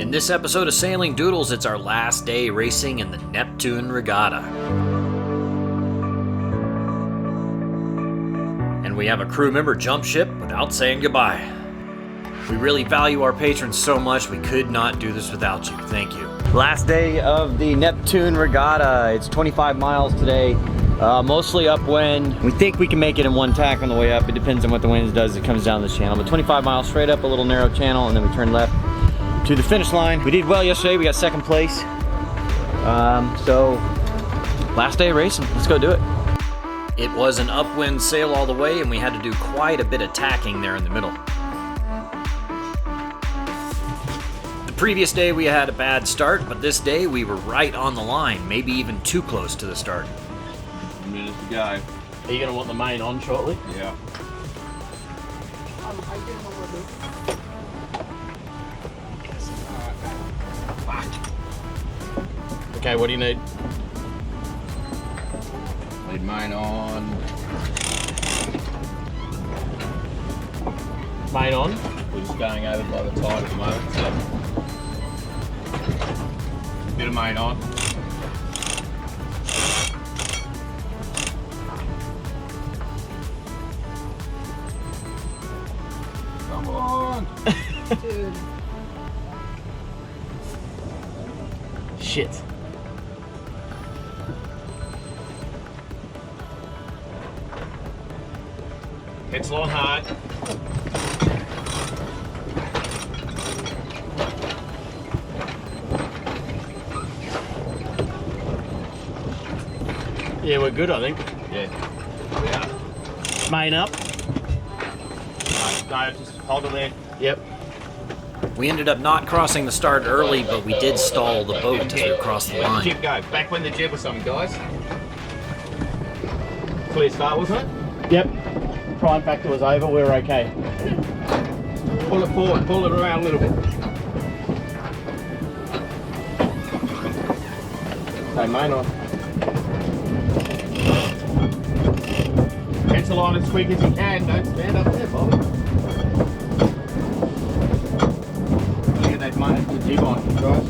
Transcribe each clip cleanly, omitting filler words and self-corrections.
In this episode of Sailing Doodles, it's our last day racing in the Neptune Regatta. And we have a crew member jump ship without saying goodbye. We really value our patrons so much, we could not do this without you. Thank you. Last day of the Neptune Regatta. It's 25 miles today, mostly upwind. We think we can make it in one tack on the way up. It depends on what the wind does. It comes down this channel, but 25 miles straight up, a little narrow channel, and then we turn left to the finish line. We did well yesterday. We got second place. So last day of racing. Let's go do it. It was an upwind sail all the way, and we had to do quite a bit of tacking there in the middle. The previous day we had a bad start, but this day we were right on the line, maybe even too close to the start. A minute to go. Are you going to want the main on shortly? Yeah. Okay, what do you need? Need mine on. Main on? We're just going over by the tide at the moment, so. Bit of main on. Come on! Dude. Shit. Pencil on hard. Yeah, we're good, I think. Yeah. We are. Main up. No, just hold it there. Yep. We ended up not crossing the start early, but we did stall the boat as we crossed the line. Jib go. Back when the jib or something, guys. Clear start, wasn't it? Yep. Prime factor was over, we're okay. Pull it forward, pull it around a little bit. Okay, main on. Pencil on as quick as you can, don't stand up there, Bobby. Get that main, the jib on, guys.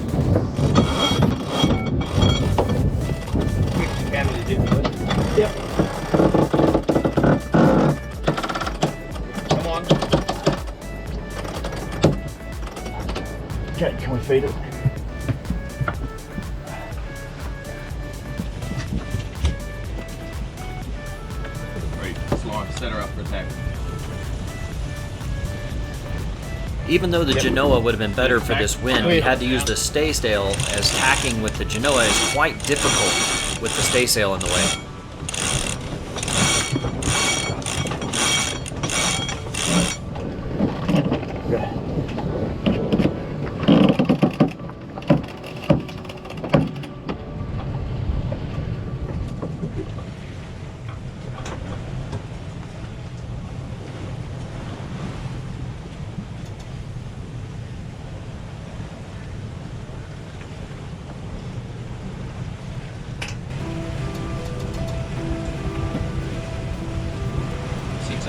Quick as you can with the jib, please. Yep. Come on. Okay, can we feed it? Right, slide, set her up for attack. Even though the Genoa would have been better for this wind, we had to use the staysail, as tacking with the Genoa is quite difficult with the staysail in the way.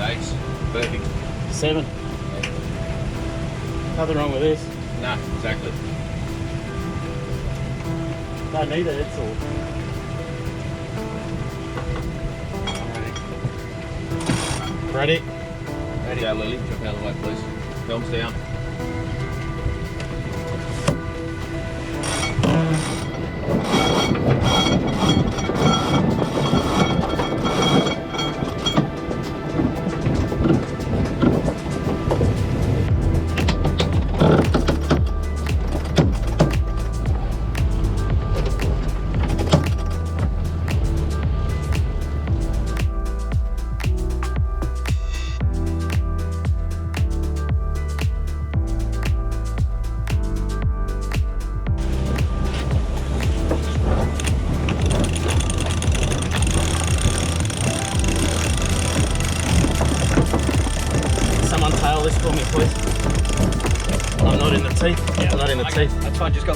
Eights. Perfect. 7. Nothing wrong with this. No, exactly. Don't need it, it's all. Ready? Ready. Go, Lily. Jump out of the way, please. Films down. Tail this for me, please. I'm not in the teeth. Yeah, I'm not in the teeth. That's fine, just go.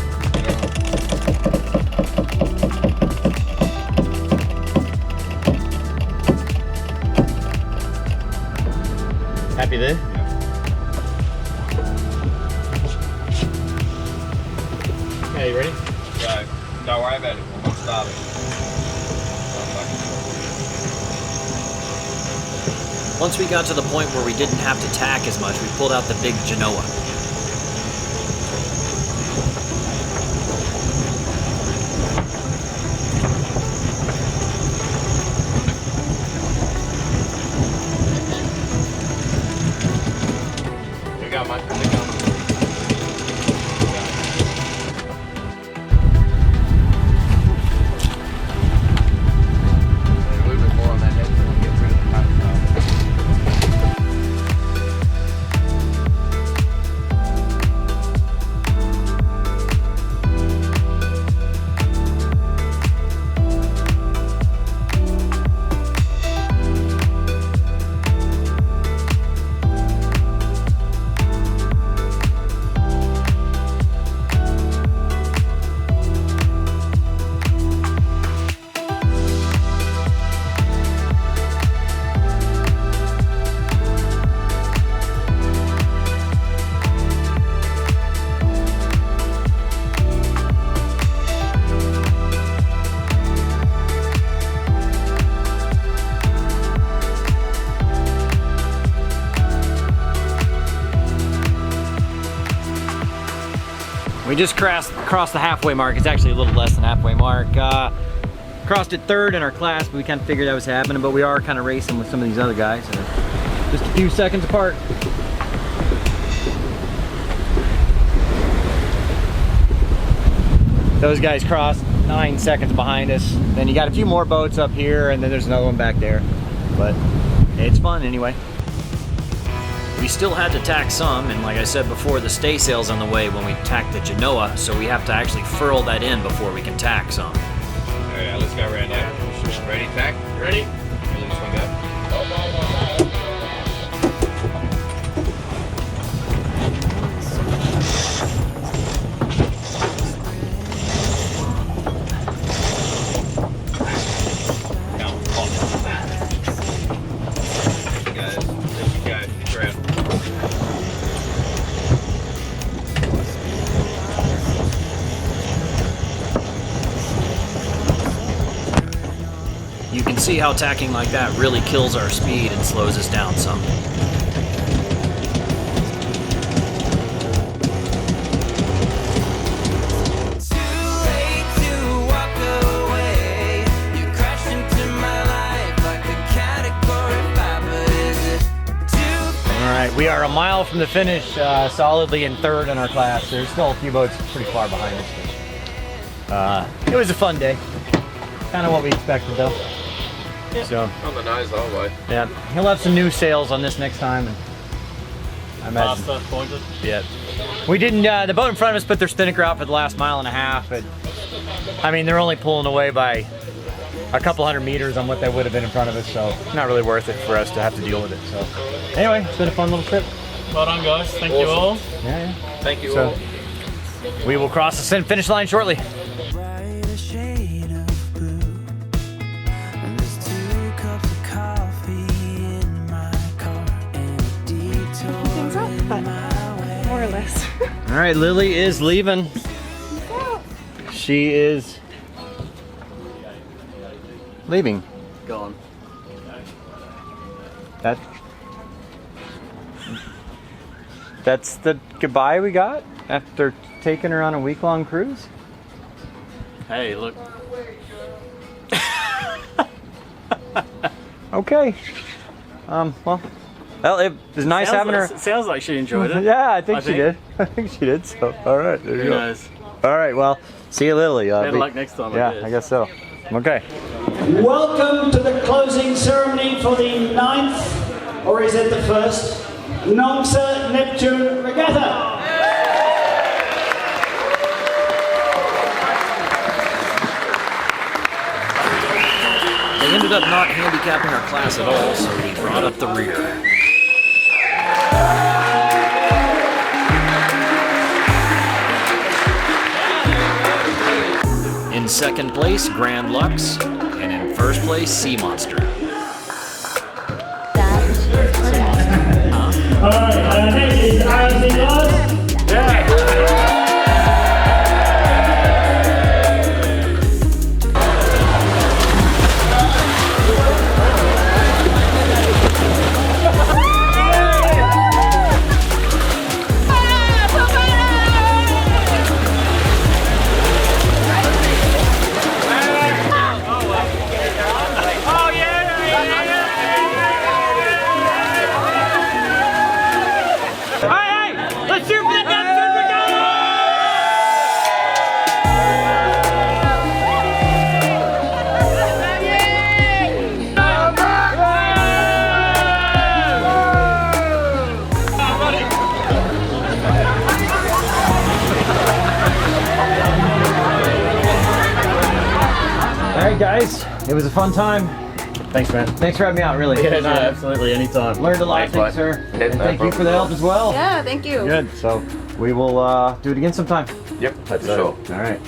Happy there? Okay, you ready? Yeah, don't worry about it. We'll start it. Once we got to the point where we didn't have to tack as much, we pulled out the big Genoa. Here we go, mate. Here we go. A little bit more on that head so we get rid of the patron. We just crossed the halfway mark. It's actually a little less than halfway mark. Crossed it third in our class, but we kind of figured that was happening, but we are kind of racing with some of these other guys. So just a few seconds apart. Those guys crossed 9 seconds behind us. Then you got a few more boats up here, and then there's another one back there. But it's fun anyway. We still had to tack some, and like I said before, the staysail's on the way when we tack the Genoa, so we have to actually furl that in before we can tack some. Alright, let's go around now. Ready, tack? Ready? Let this one go. You can see how tacking like that really kills our speed and slows us down some. Alright, we are a mile from the finish, solidly in third in our class. There's still a few boats pretty far behind us. It was a fun day. Kind of what we expected though. Yeah. So, On the nose the whole way. yeah, he'll have some new sails on this next time. And I imagine. Faster, pointed. Yeah. We didn't, the boat in front of us put their spinnaker out for the last mile and a half, but I mean, they're only pulling away by a couple hundred meters on what they would have been in front of us, so not really worth it for us to have to deal with it. So anyway, it's been a fun little trip. Well done, guys. Thank you all. Yeah. Thank you So, all. we will cross the finish line shortly. More or less. All right, Lily is leaving. She is leaving. Gone. That's the goodbye we got after taking her on a week-long cruise. Hey, look. Okay. Well, it was nice having her. It sounds like she enjoyed it. Yeah, I think she did. I think she did. So, all right, there you Who go. knows? All right, well, see you, Lily. Better luck next time. Yeah, I guess so. Okay. Welcome to the closing ceremony for the 9th, or is it the 1st, Neptune Regatta. They ended up not handicapping our class at all, so we brought up the rear. In second place, Grand Lux, and in first place, Sea Monster. Alright, next is Ozzy Lost. right, guys. It was a fun time. Thanks, man. Thanks for having me out, really. Yeah, absolutely, anytime. Learned a lot, thanks, sir. And thank you for the help as well. Yeah, thank you. Good. So we will do it again sometime. Yep, That's for sure. All right.